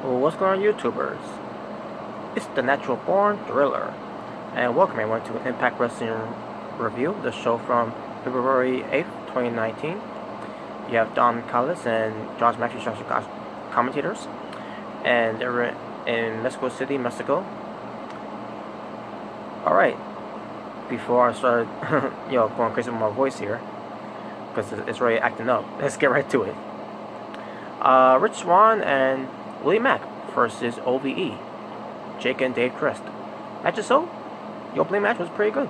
Well, what's going on, YouTubers? It's the Natural Born Thriller, and welcome everyone to Impact Wrestling Review, the show from February 8th, 2019. You have Don Callis and Josh Matthews as your commentators, and they're in Mexico City, Mexico. Alright, before I start, going crazy with my voice here, because it's already acting up, let's get right to it. Rich Swann and Willie Mack versus OVE, Jake and Dave Crest. Match itself, the opening match was pretty good.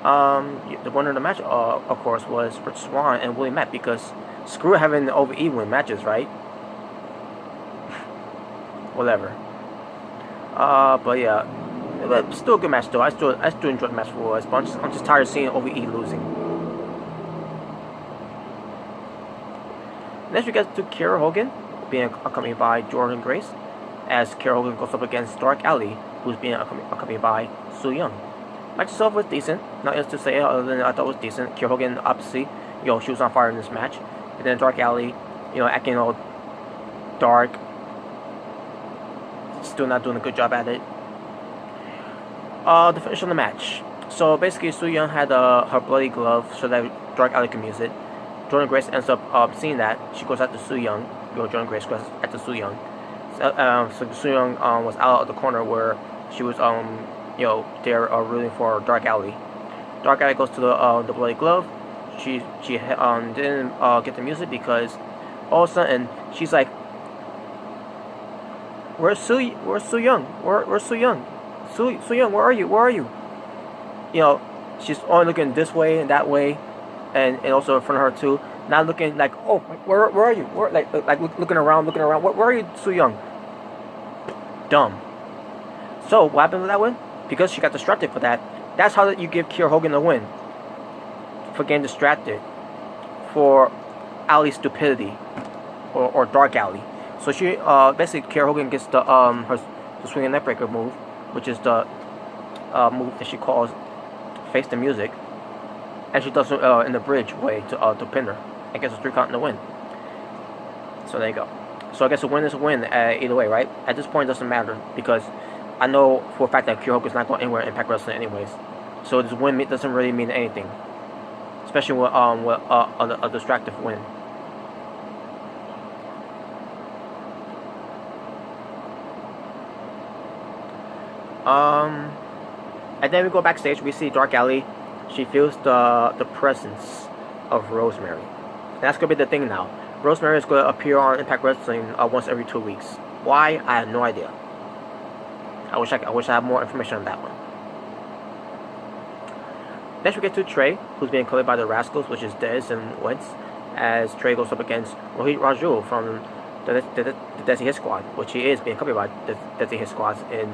The winner of the match, of course, was Rich Swann and Willie Mack, because screw having the OVE win matches, right? Whatever. But yeah, still a good match though. I still enjoyed the match for us, but I'm just tired of seeing OVE losing. Next we get to Kiera Hogan, being accompanied by Jordan Grace, as Kiera Hogan goes up against Dark Alley, who's being accompanied by Su Yung. Match itself was decent, not else to say other than I thought it was decent. Kiera Hogan, obviously, she was on fire in this match. And then Dark Alley, acting all dark, still not doing a good job at it. The finish of the match. So basically, Su Yung had her bloody glove so that Dark Alley can use it. Jordan Grace ends up seeing that. She goes after Su Yung. Jordan Grace goes after Su Yung. So Su Yung was out of the corner where she was they're rooting for Dark Alley. Dark Alley goes to the bloody glove. She didn't get the music because all of a sudden she's like, Where's Su Yung? Where's Su Yung? Su Yung, where are you? She's only looking this way and that way, and also in front of her too. Not looking like, oh, where are you? Looking around. Where are you, Su Yung? Dumb. So what happened with that win? Because she got distracted for that. That's how you give Kiera Hogan a win. For getting distracted. For Alley's stupidity, or Dark Alley. So she basically Kiera Hogan gets the swinging neckbreaker move, which is the move that she calls Face the Music, and she does it in the bridge way to pin her and gets a 3 count in the win. So there you go. So I guess a win is a win either way, right? At this point, it doesn't matter because I know for a fact that Kiera Hogan's not going anywhere in Impact Wrestling anyways. So this win doesn't really mean anything, especially with a distractive win. And then we go backstage. We see Dark Alley. She feels the presence of Rosemary. And that's gonna be the thing now. Rosemary is gonna appear on Impact Wrestling once every 2 weeks. Why? I have no idea. I wish I had more information on that one. Next we get to Trey, who's being called by the Rascals, which is Dez and Wentz, as Trey goes up against Rohit Raju from the Desi Hit Squad, which he is being covered by the Desi Hit Squads in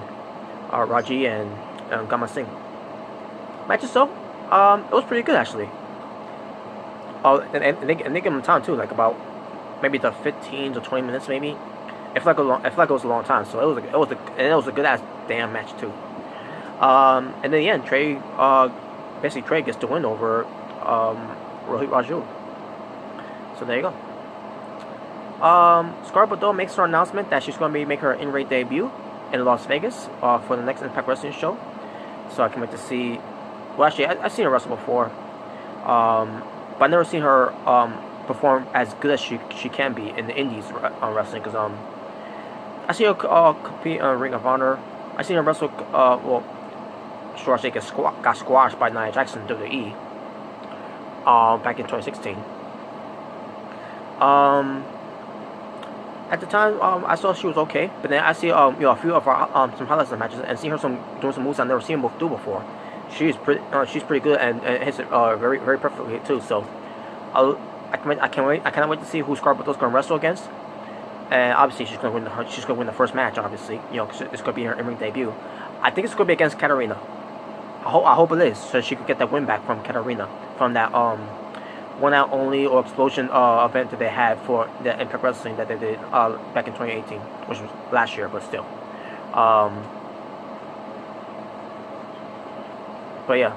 Raji and Gama Singh. Match itself, it was pretty good actually. And they give him time too, like about maybe the 15 to 20 minutes maybe. It felt like it was a long time, so it was a good ass damn match too. And in the end, Trey gets the win over Rohit Raju. So there you go. Scarlett Bordeaux makes her announcement that she's going to be making her in-ring debut in Las Vegas for the next Impact Wrestling show. So I can wait to see. Well, actually, I've seen her wrestle before, but I've never seen her perform as good as she can be in the Indies wrestling. Because I see her compete on Ring of Honor. I seen her wrestle. Sure, she got squashed by Nia Jackson in WWE back in 2016. At the time, I saw she was okay, but then I see a few of her some highlights of the matches and see her doing some moves I've never seen her do before. She's pretty good and hits it very perfectly too. So I cannot wait to see who Scarlett Bordeaux's gonna wrestle against. And obviously she's gonna win the first match. Obviously, cause it's gonna be her in-ring debut. I think it's gonna be against Katarina. I hope it is, so she could get that win back from Katarina from that one out only or explosion event that they had for the Impact Wrestling that they did back in 2018, which was last year, but still. But yeah,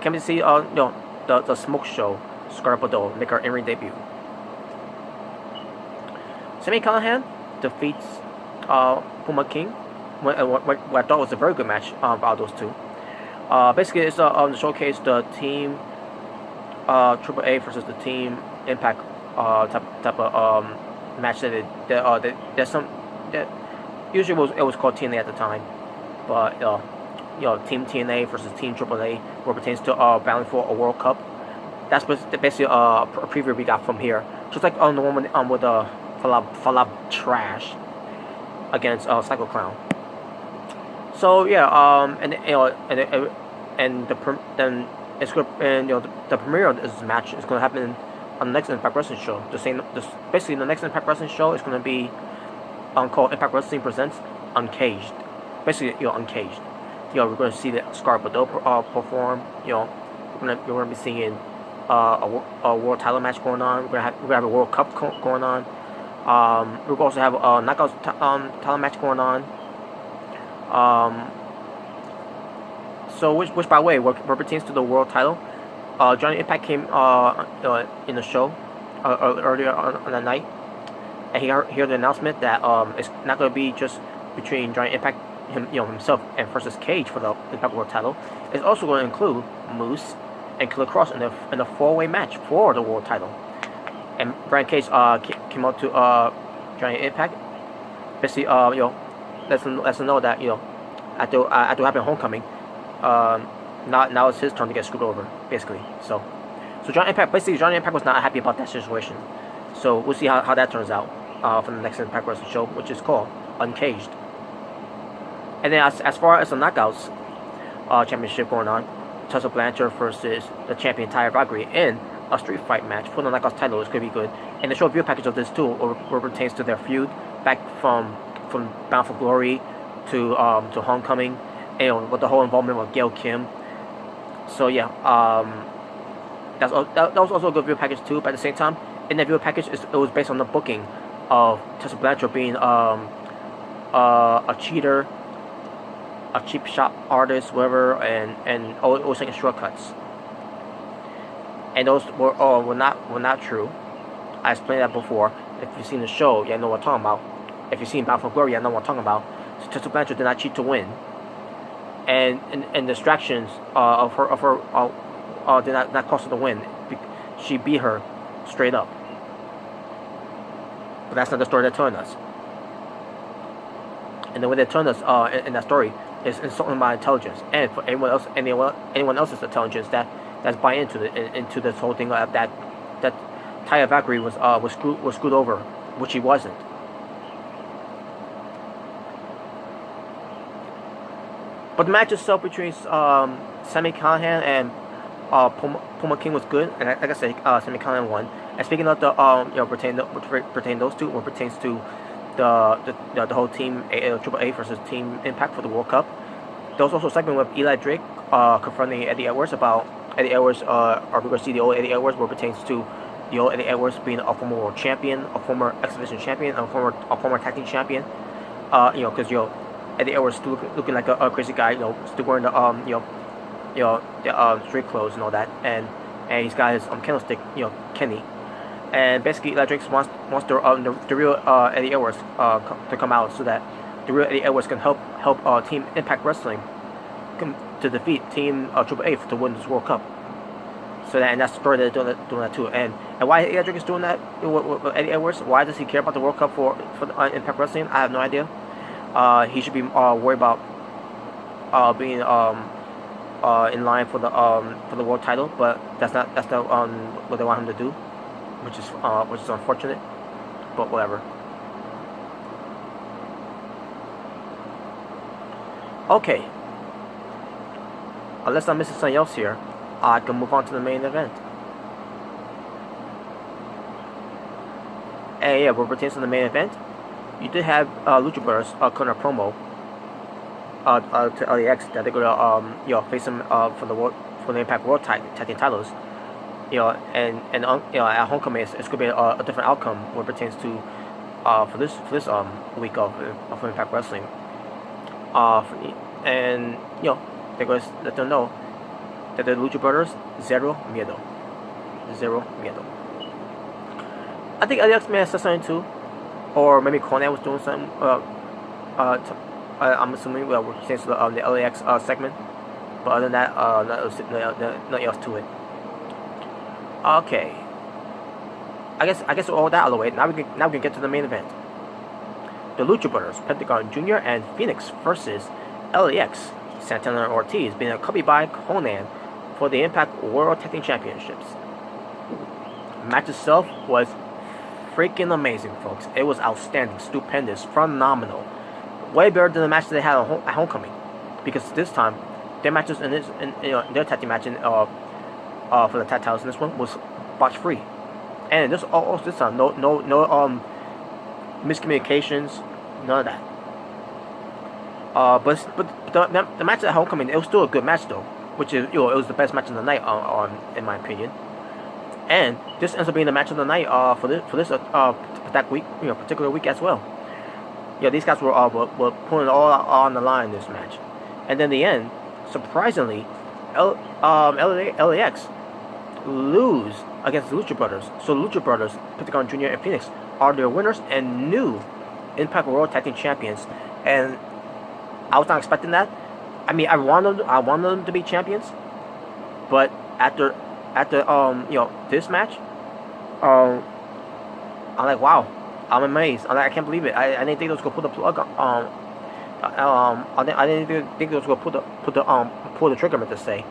can we see the smoke show Scarlett Bordeaux make her in-ring debut? Sami Callihan, defeats Puma King. What I thought was a very good match about those two. Basically, it's to showcase the team Triple A versus the team Impact type of match there's some that usually it was called TNA at the time, but Team TNA versus Team Triple A, where it pertains to battling for a World Cup. That's basically a preview we got from here, just like on the one with Falab Trash against Psycho Clown. So yeah, the premiere of this match is going to happen on the next Impact Wrestling show. Basically the next Impact Wrestling show is going to be called Impact Wrestling Presents Uncaged. Basically, Uncaged. We're going to see the Scar Bordeaux perform. We're going to be seeing a world title match going on. We're going to have a World Cup going on. We're going to also have a Knockout title match going on. So which by the way, what pertains to the world title, Johnny Impact came in the show earlier on the night, and he heard the announcement that it's not going to be just between Johnny Impact himself and versus Cage for the Impact World title. It's also going to include Moose and Killer Cross in a 4-way match for the world title. And Brian Cage came out to Johnny Impact, basically let us know that after having Homecoming, now it's his turn to get screwed over, basically. So Johnny Impact was not happy about that situation. So we'll see how that turns out for the next Impact Wrestling show, which is called Uncaged. And then as far as the Knockouts championship going on, Tessa Blanchard versus the champion Taya Valkyrie in a street fight match for the Knockouts title is going to be good. And the show review package of this too, where pertains to their feud back from Bound for Glory to Homecoming, and with the whole involvement with Gail Kim. So yeah, that was also a good video package too. But at the same time, in that video package, it was based on the booking of Tessa Blanchard being a cheater, a cheap shop artist, whatever, and always taking shortcuts. And those were not true. I explained that before. If you've seen the show, you know what I'm talking about. If you've seen Bound for Glory, you know what I'm talking about. So Tessa Blanchard did not cheat to win, and distractions of her did not cost her the win. She beat her straight up. But that's not the story they're telling us. And the way they're telling us in that story is insulting my intelligence, and for anyone else's intelligence that's buying into this whole thing that Taya Valkyrie was screwed over, which he wasn't. But the match itself between Sami Callihan and Puma King was good, and like I said, Sami Callihan won. And speaking of the pertain those two, or pertains to the whole team Triple A versus Team Impact for the World Cup, there was also a segment with Eli Drake confronting Eddie Edwards about Eddie Edwards. Are we going to see the old Eddie Edwards, where it pertains to the old Eddie Edwards being a former world champion, a former X Division champion, a former tag team champion? Because Eddie Edwards still looking like a crazy guy, still wearing the street clothes and all that, and he's got his candlestick, Kenny, and basically Eli Drake wants the real Eddie Edwards to come out, so that the real Eddie Edwards can help Team Impact Wrestling to defeat Team Triple A to win this World Cup. So that's the story they're doing that too. And why Eli Drake is doing that with Eddie Edwards? Why does he care about the World Cup for Impact Wrestling? I have no idea. He should be worried about being in line for the world title, but that's not what they want him to do, which is unfortunate. But whatever. Okay. Unless I'm missing something else here, I can move on to the main event. And yeah, what pertains to the main event, you did have Lucha Brothers cut a promo to LAX that they're gonna face him for the Impact World Tag Team titles. And at Homecoming it's gonna be a different outcome when it pertains to for this week of Impact Wrestling. And they're gonna let them know that the Lucha Brothers zero miedo. I think LAX may have said something too. or maybe Conan was doing something. I'm assuming we're changed to the LAX segment. But other than that, nothing else to it. Okay. I guess with all that out of the way, now we can get to the main event. The Lucha Brothers, Pentagon Jr. and Phoenix versus LAX, Santana and Ortiz, being accompanied by Conan for the Impact World Tag Team Championships. The match itself was freaking amazing, folks. It was outstanding, stupendous, phenomenal. Way better than the match that they had at Homecoming, because this time their matches their tag team match for the tag titles in this one was botch free, and this time no miscommunications, none of that. But the match at Homecoming, it was still a good match though, which is it was the best match of the night in my opinion. And this ends up being the match of the night for that week, particular week as well. These guys were pulling it all on the line in this match, and then in the end, surprisingly, LAX lose against the Lucha Brothers. So the Lucha Brothers, Pentagon Jr. and Phoenix, are their winners and new Impact World Tag Team Champions. And I was not expecting that. I mean, I wanted them to be champions, but after this match, I'm like, wow, I'm amazed. I can't believe it. I didn't think they was gonna pull the plug I didn't think they was gonna pull the trigger, meant to say,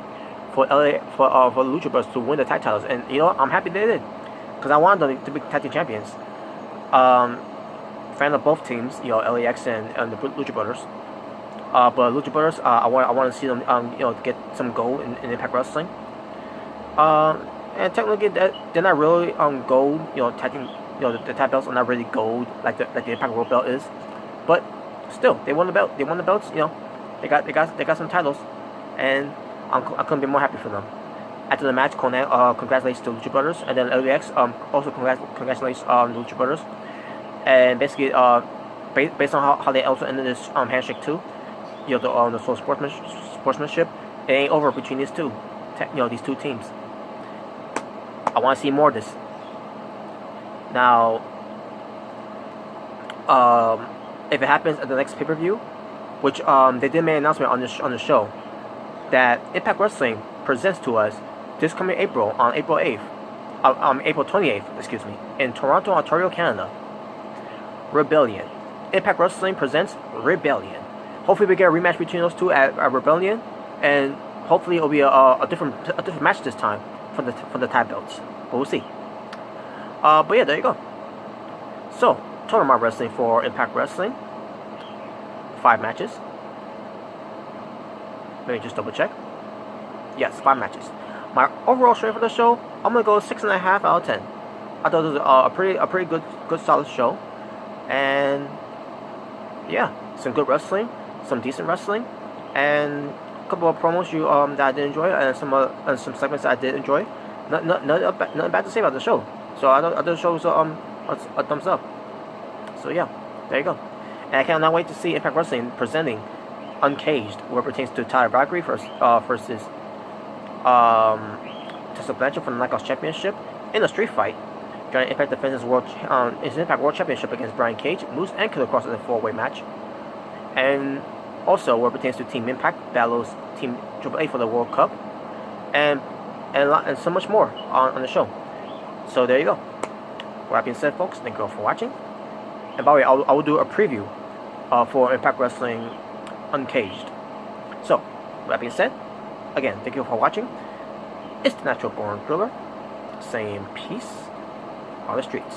for the Lucha Brothers to win the tag titles. And I'm happy they did, because I wanted them to be tag team champions. Fan of both teams, LAX and the Lucha Brothers. But Lucha Brothers, I want to see them get some gold in Impact Wrestling. And technically they're not really gold, tag team, the tag belts are not really gold like the Impact World belt is, but still they won the belt. They won the belts. They got some titles, and I couldn't be more happy for them. After the match, Conan congratulates the Lucha Brothers, and then LAX also congratulates the Lucha Brothers, and basically based on how they also ended this handshake too, the sort of sportsmanship, it ain't over between these two, these two teams. I want to see more of this. Now, if it happens at the next pay-per-view, which they did make an announcement on the show, that Impact Wrestling presents to us this coming April, on April 28th, excuse me, in Toronto, Ontario, Canada. Rebellion. Impact Wrestling presents Rebellion. Hopefully we get a rematch between those two at Rebellion, and hopefully it'll be a different match this time for the tag belts. But we'll see. But yeah, there you go. So, total amount of wrestling for Impact Wrestling, 5 matches. Let me just double check. Yes, 5 matches. My overall rating for the show, I'm gonna go 6.5 out of 10. I thought it was a pretty good solid show, and yeah, some good wrestling, some decent wrestling, and a couple of promos that I did enjoy, and some segments that I did enjoy. Nothing bad to say about the show. So I thought the show was a thumbs up. So yeah, there you go. And I cannot wait to see Impact Wrestling presenting Uncaged, where it pertains to Tyler Valkyrie versus Tessa Blanchard for the Knockouts Championship in a street fight. Joining Impact defends his Impact World Championship against Brian Cage, Moose, and Killer Kross in a 4-way match. And also, where it pertains to Team Impact battles Team AAA for the World Cup, and so much more on the show. So there you go. With that being said, folks, thank you all for watching. And by the way, I will do a preview for Impact Wrestling Uncaged. So, with that being said, again, thank you for watching. It's the Natural Born Thriller, saying peace on the streets.